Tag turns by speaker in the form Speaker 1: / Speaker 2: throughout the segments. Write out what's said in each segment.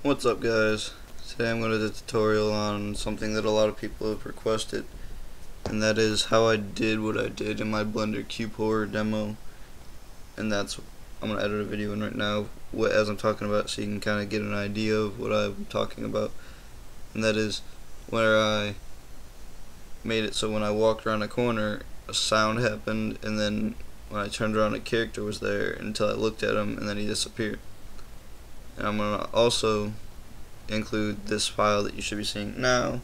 Speaker 1: What's up, guys? Today I'm going to do a tutorial on something that a lot of people have requested, and that is how I did what I did in my Blender Cube Horror demo. And that's, I'm going to edit a video in right now as I'm talking about, so you can kind of get an idea of what I'm talking about. And that is where I made it so when I walked around a corner a sound happened, and then when I turned around a character was there until I looked at him, and then he disappeared. And I'm going to also include this file that you should be seeing now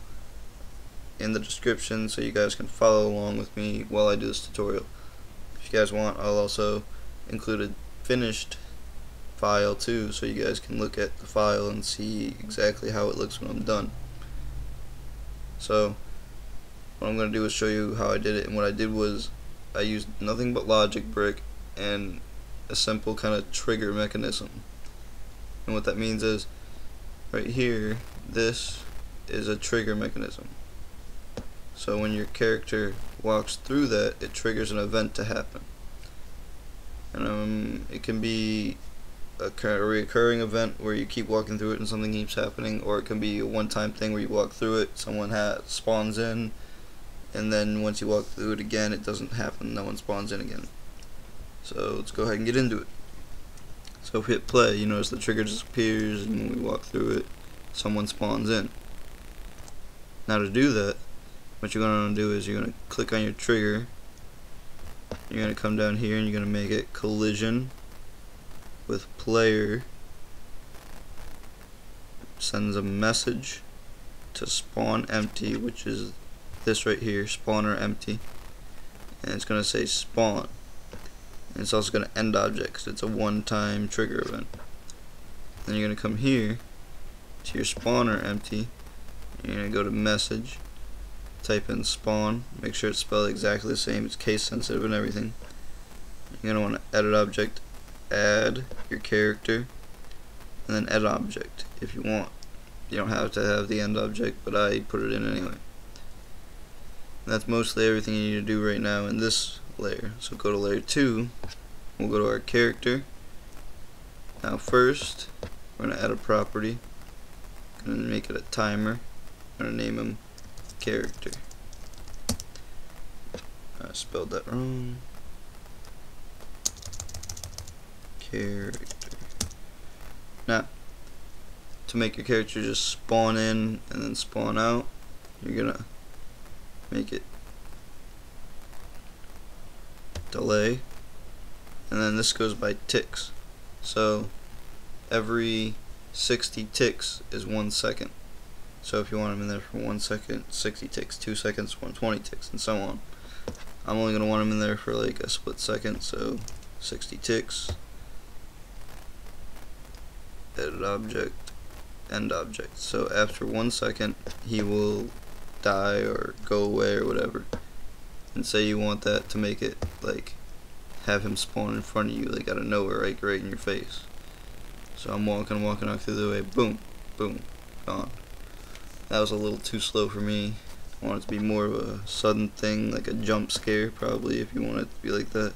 Speaker 1: in the description so you guys can follow along with me while I do this tutorial. If you guys want, I'll also include a finished file too, so you guys can look at the file and see exactly how it looks when I'm done. So what I'm going to do is show you how I did it, and what I did was I used nothing but logic brick and a simple kind of trigger mechanism. And what that means is, right here, this is a trigger mechanism. So when your character walks through that, it triggers an event to happen. And it can be a recurring event where you keep walking through it and something keeps happening, or it can be a one-time thing where you walk through it, someone spawns in, and then once you walk through it again, it doesn't happen, no one spawns in again. So let's go ahead and get into it. So if we hit play, you notice the trigger disappears, and when we walk through it, someone spawns in. Now to do that, what you're going to do is you're going to click on your trigger, you're going to come down here and you're going to make it collision with player sends a message to spawn empty, which is this right here, spawner empty, and it's going to say spawn. And it's also going to end object because it's a one-time trigger event. Then you're going to come here to your spawner empty, and you're going to go to message, type in spawn, make sure it's spelled exactly the same, it's case sensitive and everything. You're going to want to edit object, add your character, and then edit object if you want. You don't have to have the end object, but I put it in anyway. And that's mostly everything you need to do right now in this layer. So go to layer 2, we'll go to our character. Now first we're going to add a property, going to make it a timer, I'm going to name him character. I spelled that wrong. Character. Now to make your character just spawn in and then spawn out, you're going to make it delay, and then this goes by ticks, so every 60 ticks is 1 second. So if you want them in there for 1 second, 60 ticks, 2 seconds, 120 ticks, and so on. I'm only going to want them in there for like a split second, so 60 ticks, edit object, end object. So after 1 second he will die or go away or whatever. And say you want that to make it like have him spawn in front of you, like out of nowhere, like right in your face. So I'm walking out through the way, boom, boom, gone. That was a little too slow for me. I want it to be more of a sudden thing, like a jump scare probably, if you want it to be like that.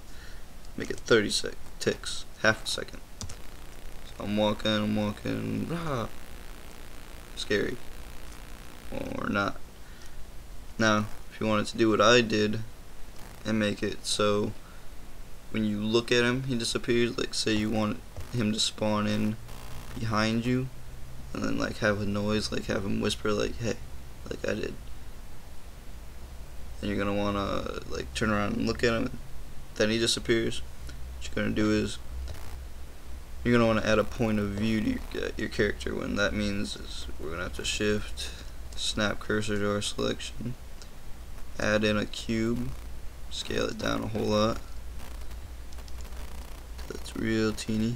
Speaker 1: Make it 30 ticks, half a second. So I'm walking, rah, scary, or not. Now if you wanted to do what I did and make it so when you look at him he disappears, like say you want him to spawn in behind you and then like have a noise, like have him whisper like hey, like I did. Then you're gonna wanna like turn around and look at him, then he disappears. What you're gonna do is you're gonna wanna add a point of view to your character. When that means is we're gonna have to shift, snap cursor to our selection, add in a cube, scale it down a whole lot, that's real teeny,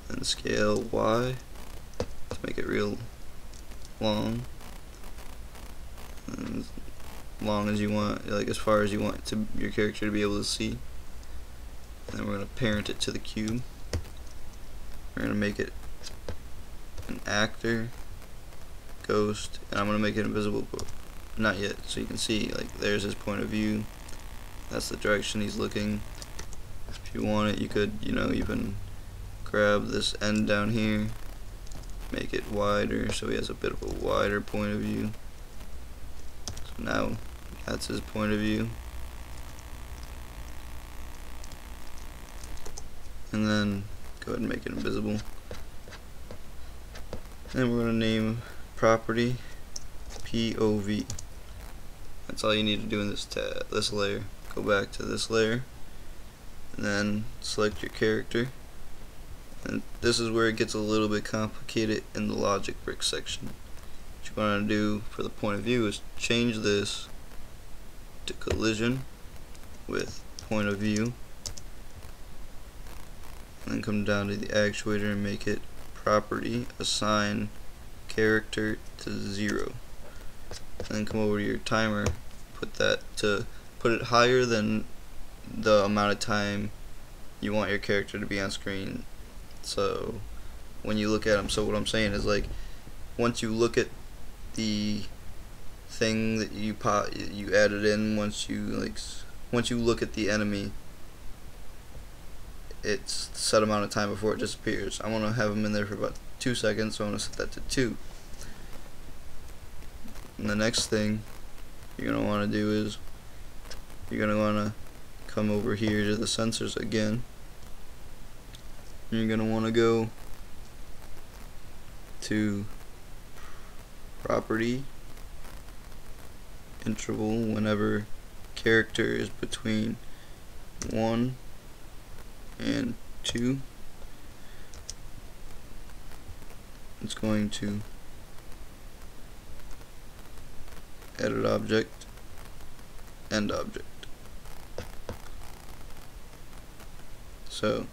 Speaker 1: then scale Y to make it real long, and as long as you want, like as far as you want your character to be able to see. And then we're going to parent it to the cube. We're going to make it an actor, ghost, and I'm going to make it invisible, but not yet, so you can see like there's his point of view, that's the direction he's looking. If you want it, you could, you know, even grab this end down here make it wider so he has a bit of a wider point of view. So now that's his point of view. And then go ahead and make it invisible. And we're going to name property POV. That's all you need to do in this layer. Go back to this layer and then select your character. And this is where it gets a little bit complicated in the logic brick section. What you want to do for the point of view is change this to collision with point of view, and then come down to the actuator and make it property assign character to 0. And then come over to your timer, put it higher than the amount of time you want your character to be on screen. So when you look at him, so what I'm saying is, like, once you look at the thing that you added in, once you look at the enemy, it's set amount of time before it disappears. I want to have him in there for about 2 seconds, so I'm going to set that to 2. And the next thing you're going to want to do is you're going to want to come over here to the sensors again. You're going to want to go to property interval whenever character is between 1 and 2. It's going to edit object, end object. So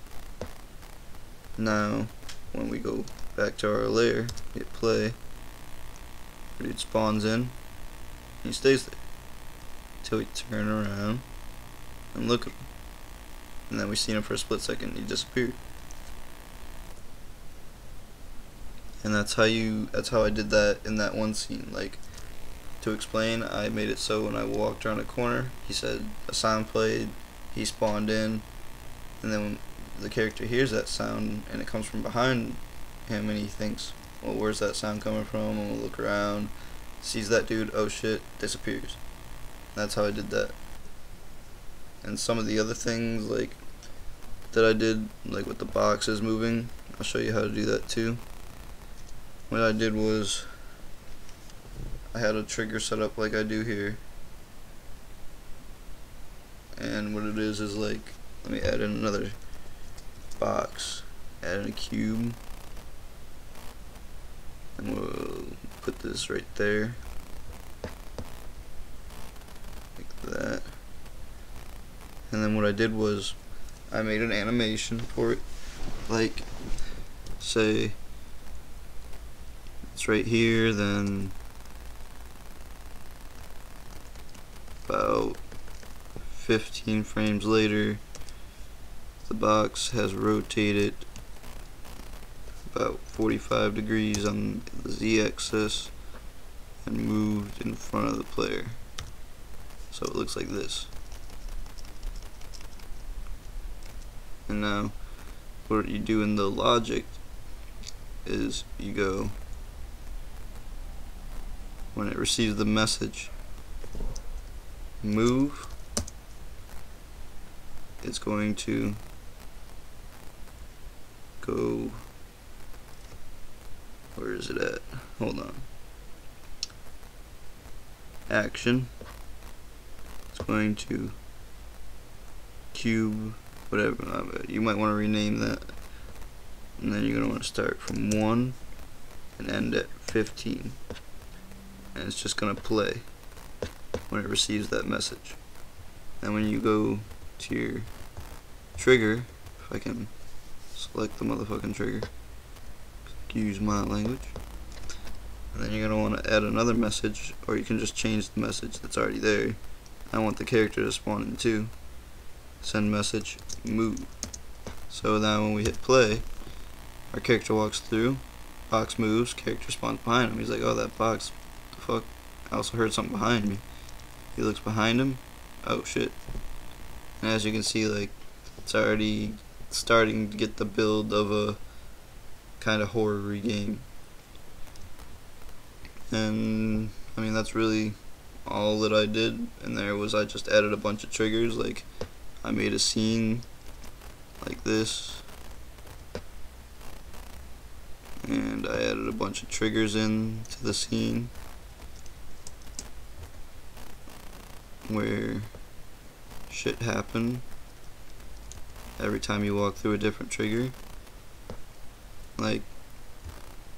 Speaker 1: now when we go back to our layer, hit play, it spawns in and he stays there until we turn around and look at him. And then we see him for a split second, he disappeared. And that's how I did that in that one scene. Like, to explain, I made it so when I walked around a corner, he said a sound played, he spawned in, and then when the character hears that sound and it comes from behind him and he thinks, well, where's that sound coming from? And we'll look around, sees that dude, oh shit, disappears. That's how I did that. And some of the other things like that I did, like with the boxes moving, I'll show you how to do that too. What I did was I had a trigger set up like I do here, and what it is like, let me add in another box, add in a cube, and we'll put this right there like that. And then what I did was I made an animation for it, like say it's right here, then about 15 frames later the box has rotated about 45 degrees on the z-axis and moved in front of the player, so it looks like this. And now what you do in the logic is you go, when it receives the message, move, it's going to go, where is it at? Hold on. Action. It's going to cube, whatever. You might want to rename that. And then you're going to want to start from 1 and end at 15. And it's just going to play when it receives that message. And when you go to your trigger, if I can select the motherfucking trigger, use my language, and then you're going to want to add another message, or you can just change the message that's already there. I want the character to spawn in too. Send message, move. So now when we hit play, our character walks through, box moves, character spawns behind him. He's like, oh, that box, the fuck, I also heard something behind me. He looks behind him, oh shit. And as you can see, like, it's already starting to get the build of a kind of horror-y game. And I mean, that's really all that I did. And there was, I just added a bunch of triggers. Like, I made a scene like this, and I added a bunch of triggers in to the scene where shit happened every time you walk through a different trigger. Like,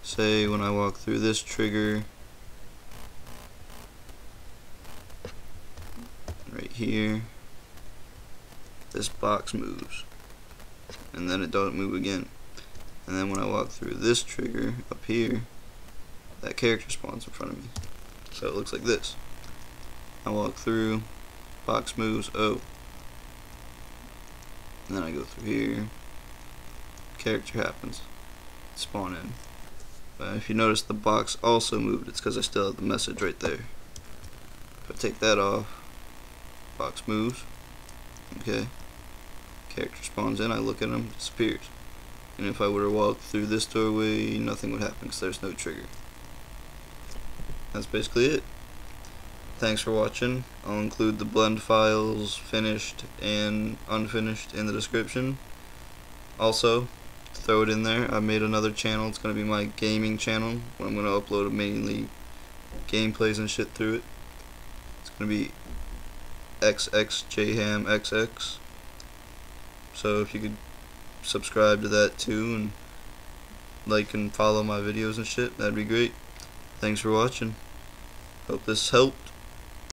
Speaker 1: say when I walk through this trigger right here, this box moves, and then it doesn't move again. And then when I walk through this trigger up here, that character spawns in front of me. So it looks like this. I walk through, box moves, oh. And then I go through here, character happens, spawn in. But if you notice, the box also moved. It's because I still have the message right there. If I take that off, box moves, okay. Character spawns in, I look at him, disappears. And if I were to walk through this doorway, nothing would happen because there's no trigger. That's basically it. Thanks for watching. I'll include the blend files, finished and unfinished, in the description. Also, throw it in there, I made another channel. It's going to be my gaming channel, where I'm going to upload mainly gameplays and shit through it. It's going to be XXJhamXX. So if you could subscribe to that too, and like and follow my videos and shit, that'd be great. Thanks for watching. Hope this helped.